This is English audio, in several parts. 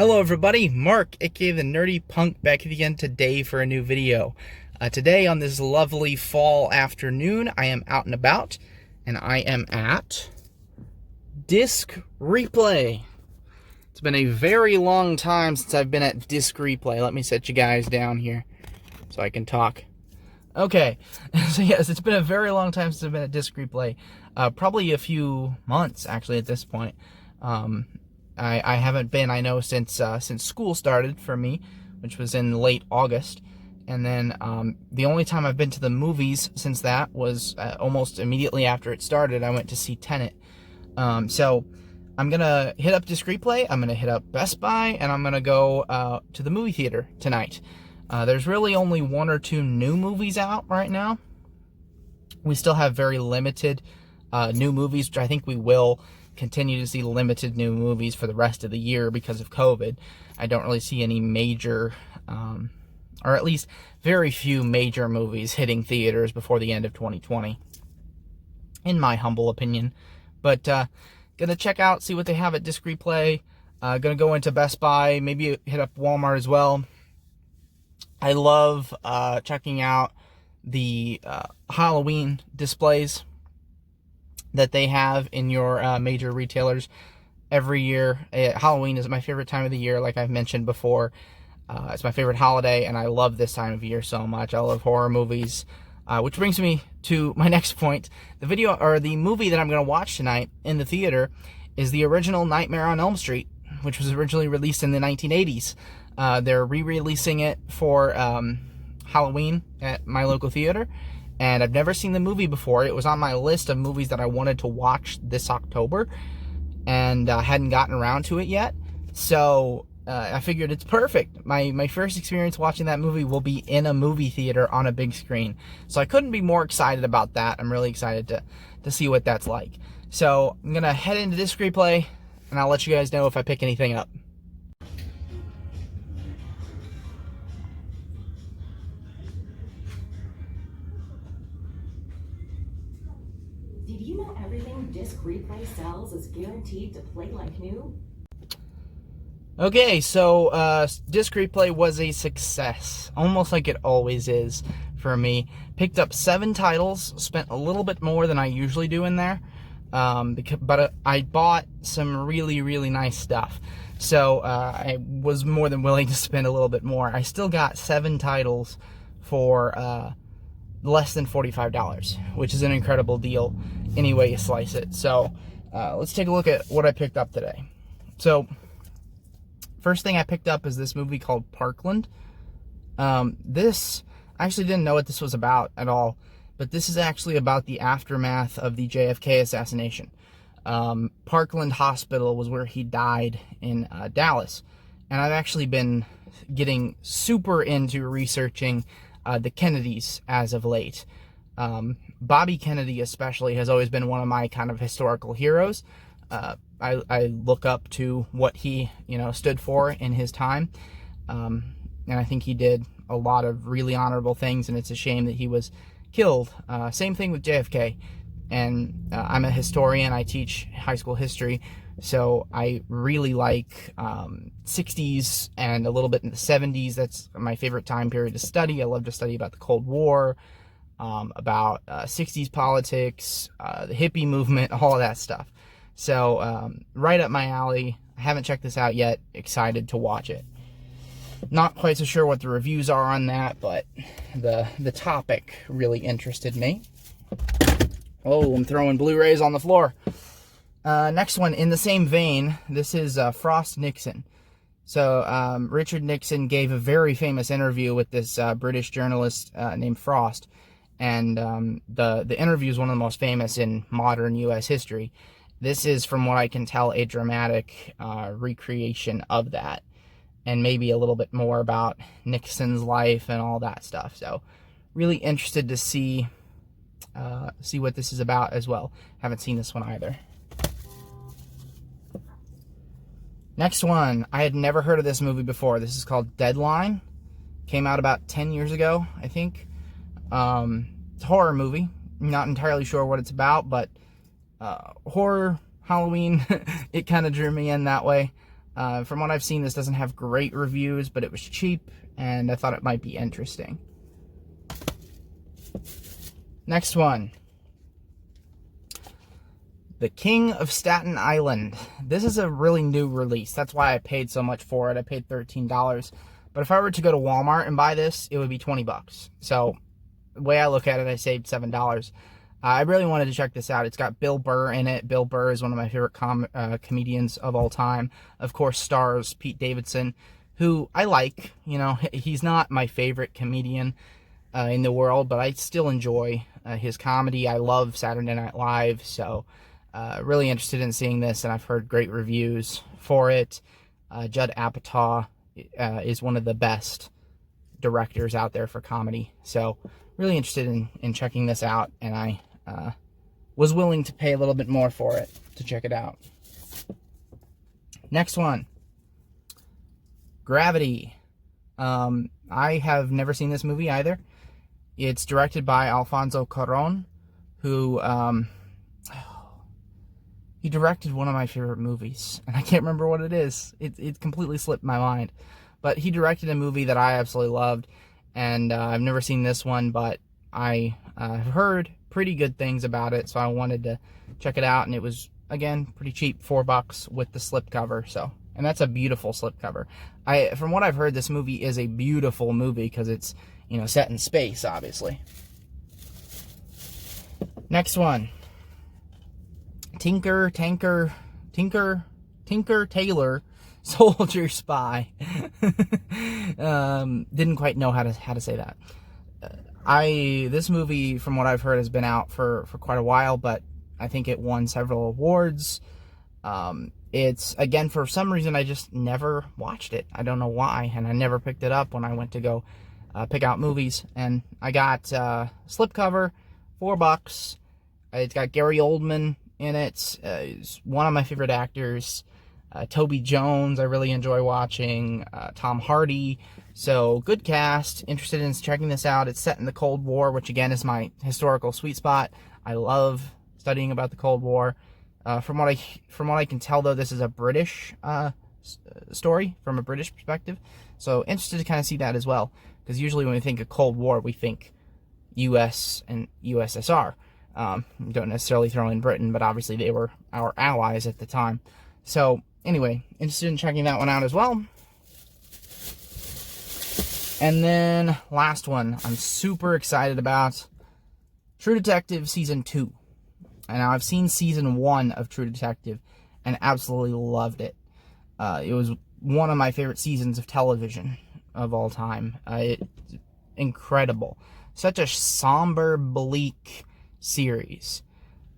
Hello everybody, Mark, aka the Nerdy Punk, back again today for a new video. Today on this lovely fall afternoon, I am out and about, and I am at Disc Replay. It's been a very long time since I've been at Disc Replay. Let me set you guys down here so I can talk. Okay, so yes, it's been a very long time since I've been at Disc Replay. Probably a few months, actually, at this point. I haven't been, I know, since school started for me, which was in late August. And then the only time I've been to the movies since that was almost immediately after it started. I went to see Tenet. So I'm going to hit up Disc Replay, I'm going to hit up Best Buy, and I'm going to go to the movie theater tonight. There's really only one or two new movies out right now. We still have very limited new movies, which I think we will continue to see limited new movies for the rest of the year because of COVID. I don't really see any major, or at least very few major movies hitting theaters before the end of 2020, in my humble opinion. But gonna check out, see what they have at Disc Replay. Gonna go into Best Buy, maybe hit up Walmart as well. I love checking out the Halloween displays that they have in your major retailers every year. Halloween is my favorite time of the year, like I've mentioned before. It's my favorite holiday, and I love this time of year so much. I love horror movies, which brings me to my next point. The movie that I'm going to watch tonight in the theater is the original Nightmare on Elm Street, which was originally released in the 1980s. They're re-releasing it for Halloween at my local theater. And I've never seen the movie before. It was on my list of movies that I wanted to watch this October, and hadn't gotten around to it yet. So I figured it's perfect. My first experience watching that movie will be in a movie theater on a big screen. So I couldn't be more excited about that. I'm really excited to see what that's like. So I'm going to head into Disc Replay, and I'll let you guys know if I pick anything up. Did you know everything Disc Replay sells is guaranteed to play like new? Okay, so Disc Replay was a success, almost like it always is for me. Picked up 7 titles, spent a little bit more than I usually do in there, but I bought some really, really nice stuff. So I was more than willing to spend a little bit more. I still got 7 titles for less than $45, which is an incredible deal any way you slice it. So let's take a look at what I picked up today. So first thing I picked up is this movie called Parkland. I actually didn't know what this was about at all, but this is actually about the aftermath of the JFK assassination. Parkland Hospital was where he died in Dallas, and I've actually been getting super into researching the Kennedys as of late. Bobby Kennedy especially has always been one of my kind of historical heroes. I look up to what he stood for in his time, and I think he did a lot of really honorable things, and it's a shame that he was killed. Same thing with JFK. And I'm a historian, I teach high school history, so I really like 60s and a little bit in the 70s. That's my favorite time period to study. I love to study about the Cold War, about 60s politics, the hippie movement, all of that stuff. So right up my alley. I haven't checked this out yet. Excited to watch it. Not quite so sure what the reviews are on that, but the topic really interested me. Oh, I'm throwing Blu-rays on the floor. Next one, in the same vein, this is Frost Nixon. So Richard Nixon gave a very famous interview with this British journalist named Frost, and the interview is one of the most famous in modern U.S. history. This is, from what I can tell, a dramatic recreation of that, and maybe a little bit more about Nixon's life and all that stuff. So really interested to see what this is about as well. Haven't seen this one either. Next one, I had never heard of this movie before. This is called Deadline. Came out about 10 years ago, I think. It's a horror movie. I'm not entirely sure what it's about, but horror, Halloween, it kind of drew me in that way. From what I've seen, this doesn't have great reviews, but it was cheap, and I thought it might be interesting. Next one. The King of Staten Island. This is a really new release. That's why I paid so much for it. I paid $13. But if I were to go to Walmart and buy this, it would be 20 bucks. So the way I look at it, I saved $7. I really wanted to check this out. It's got Bill Burr in it. Bill Burr is one of my favorite comedians of all time. Of course, stars Pete Davidson, who I like. You know, he's not my favorite comedian in the world, but I still enjoy his comedy. I love Saturday Night Live, so really interested in seeing this, and I've heard great reviews for it. Judd Apatow is one of the best directors out there for comedy, so really interested in checking this out, and I was willing to pay a little bit more for it to check it out. Next one, Gravity. I have never seen this movie either. It's directed by Alfonso Cuarón, who he directed one of my favorite movies, and I can't remember what it is. It completely slipped my mind. But he directed a movie that I absolutely loved, and I've never seen this one, but I have heard pretty good things about it, so I wanted to check it out, and it was, again, pretty cheap, $4 with the slipcover, so, and that's a beautiful slipcover. From what I've heard, this movie is a beautiful movie, because it's, you know, set in space, obviously. Next one. Tinker Tailor Soldier Spy. Didn't quite know how to say that. This movie, from what I've heard, has been out for quite a while, but I think it won several awards. It's, again, for some reason, I just never watched it. I don't know why, and I never picked it up when I went to go pick out movies. And I got slipcover, $4. It's got Gary Oldman in it. He's one of my favorite actors. Toby Jones, I really enjoy watching. Tom Hardy. So, good cast. Interested in checking this out. It's set in the Cold War, which, again, is my historical sweet spot. I love studying about the Cold War. From what I can tell, though, this is a British story, from a British perspective. So, interested to kind of see that as well. Because usually when we think of Cold War, we think U.S. and USSR. Don't necessarily throw in Britain, but obviously they were our allies at the time. So, anyway, interested in checking that one out as well. And then, last one, I'm super excited about True Detective Season 2. And now, I've seen Season 1 of True Detective and absolutely loved it. It was one of my favorite seasons of television of all time. Incredible. Such a somber, bleak series.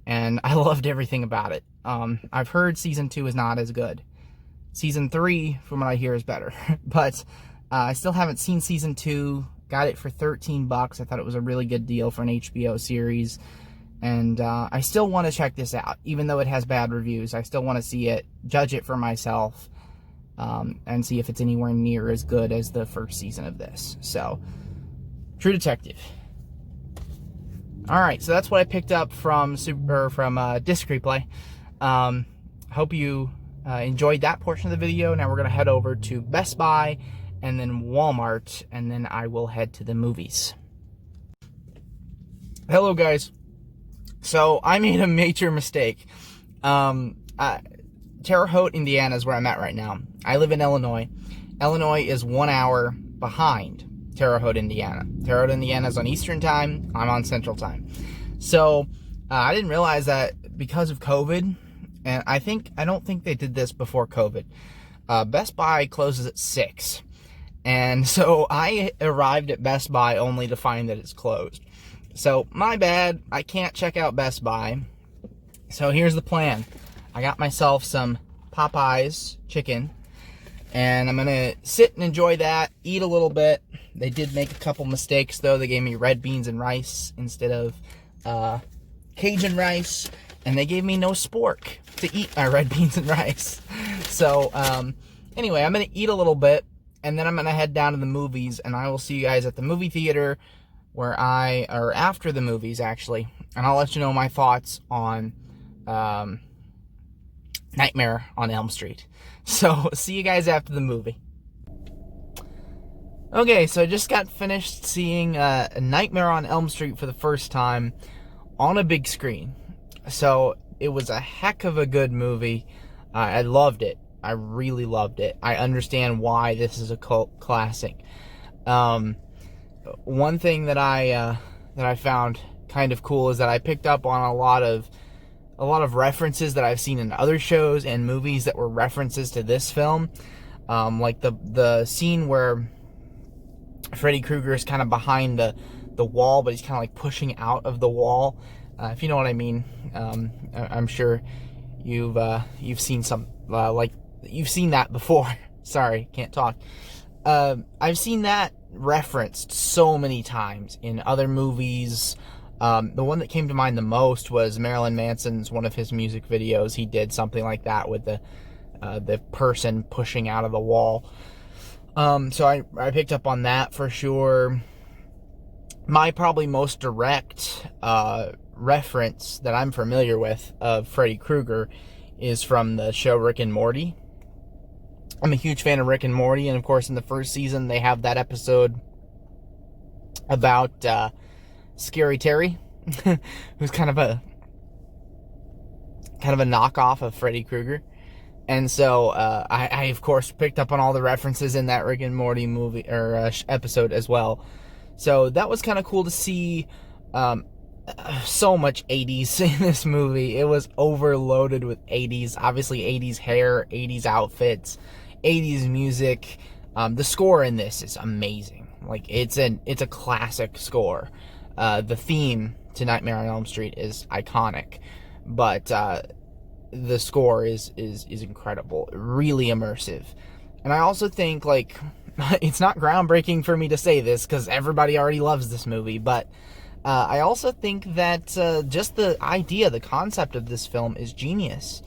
And I loved everything about it. I've heard Season 2 is not as good. Season 3, from what I hear, is better. But I still haven't seen Season 2. Got it for $13. I thought it was a really good deal for an HBO series. And I still want to check this out. Even though it has bad reviews, I still want to see it, judge it for myself, and see if it's anywhere near as good as the first season of this. So, True Detective. Alright, so that's what I picked up from Disc Replay. Hope you enjoyed that portion of the video. Now we're going to head over to Best Buy and then Walmart, and then I will head to the movies. Hello, guys. So, I made a major mistake. Terre Haute, Indiana is where I'm at right now. I live in Illinois. Illinois is 1 hour behind Terre Haute, Indiana. Terre Haute, Indiana is on Eastern Time. I'm on Central Time. So, I didn't realize that because of COVID, and I don't think they did this before COVID, Best Buy closes at 6. And so, I arrived at Best Buy only to find that it's closed. So, my bad. I can't check out Best Buy. So, here's the plan. I got myself some Popeyes chicken, and I'm going to sit and enjoy that, eat a little bit. They did make a couple mistakes, though. They gave me red beans and rice instead of Cajun rice, and they gave me no spork to eat my red beans and rice. So, anyway, I'm going to eat a little bit, and then I'm going to head down to the movies, and I will see you guys at the movie theater, or after the movies, actually, and I'll let you know my thoughts on Nightmare on Elm Street. So, see you guys after the movie. Okay, so I just got finished seeing Nightmare on Elm Street for the first time on a big screen. So, it was a heck of a good movie. I loved it. I really loved it. I understand why this is a cult classic. One thing that I found kind of cool is that I picked up on a lot of references that I've seen in other shows and movies that were references to this film. Like the scene where Freddy Krueger is kind of behind the wall, but he's kind of like pushing out of the wall. If you know what I mean. I'm sure you've seen some you've seen that before. Sorry, can't talk. I've seen that referenced so many times in other movies. The one that came to mind the most was Marilyn Manson's one of his music videos. He did something like that with the person pushing out of the wall. So I picked up on that for sure. My probably most direct reference that I'm familiar with of Freddy Krueger is from the show Rick and Morty. I'm a huge fan of Rick and Morty, and of course in the first season they have that episode about Scary Terry, who's kind of a knockoff of Freddy Krueger. And so I of course picked up on all the references in that Rick and Morty movie or episode as well. So that was kind of cool to see. So much 80s in this movie. It was overloaded with 80s. Obviously 80s hair, 80s outfits, 80s music. The score in this is amazing. Like it's a classic score. The theme to Nightmare on Elm Street is iconic, but the score is incredible, really immersive. And I also think, like, it's not groundbreaking for me to say this because everybody already loves this movie, but I also think that just the idea, the concept of this film is genius.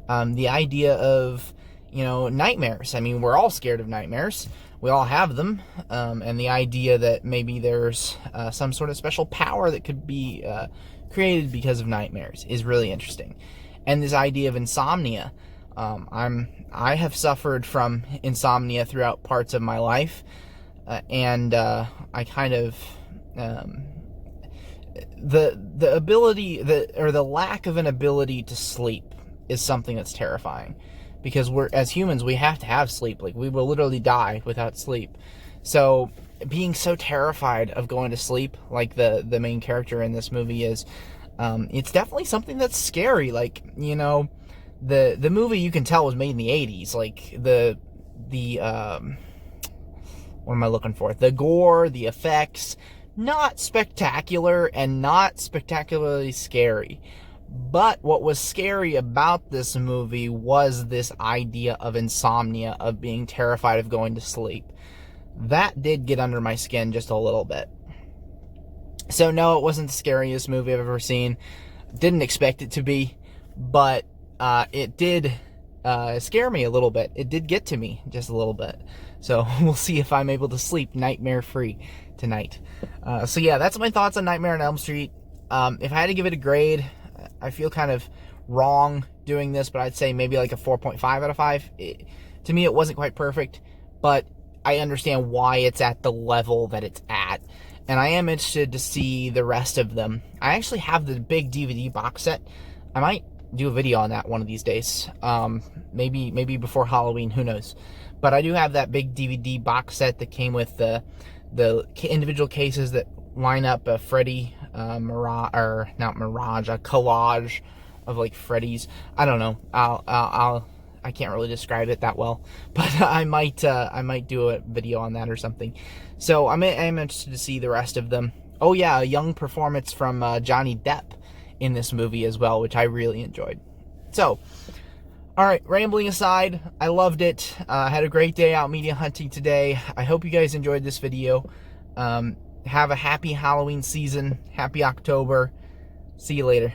The idea of, nightmares. I mean, we're all scared of nightmares. We all have them. And the idea that maybe there's some sort of special power that could be created because of nightmares is really interesting. And this idea of insomnia. I have suffered from insomnia throughout parts of my life. And I kind of... the ability or the lack of an ability to sleep is something that's terrifying, because as humans we have to have sleep. Like, we will literally die without sleep. So being so terrified of going to sleep, like the main character in this movie is, it's definitely something that's scary. Like, the movie, you can tell, was made in the 80s. Like the what am I looking for? The gore, the effects, not spectacular and not spectacularly scary. But what was scary about this movie was this idea of insomnia, of being terrified of going to sleep. That did get under my skin just a little bit. So no, it wasn't the scariest movie I've ever seen. Didn't expect it to be, but it did scare me a little bit. It did get to me just a little bit. So we'll see if I'm able to sleep nightmare-free tonight. So yeah, that's my thoughts on Nightmare on Elm Street. If I had to give it a grade, I feel kind of wrong doing this, but I'd say maybe like a 4.5 out of 5. To me, it wasn't quite perfect, but I understand why it's at the level that it's at. And I am interested to see the rest of them. I actually have the big DVD box set. I might do a video on that one of these days. Maybe before Halloween, who knows. But I do have that big DVD box set that came with the individual cases that line up a Freddy Mirage, or not Mirage, a collage of like Freddy's. I don't know. I can't really describe it that well, but I might do a video on that or something. So I'm interested to see the rest of them. Oh yeah, a young performance from Johnny Depp in this movie as well, which I really enjoyed. So, all right, rambling aside, I loved it. I had a great day out media hunting today. I hope you guys enjoyed this video. Have a happy Halloween season. Happy October. See you later.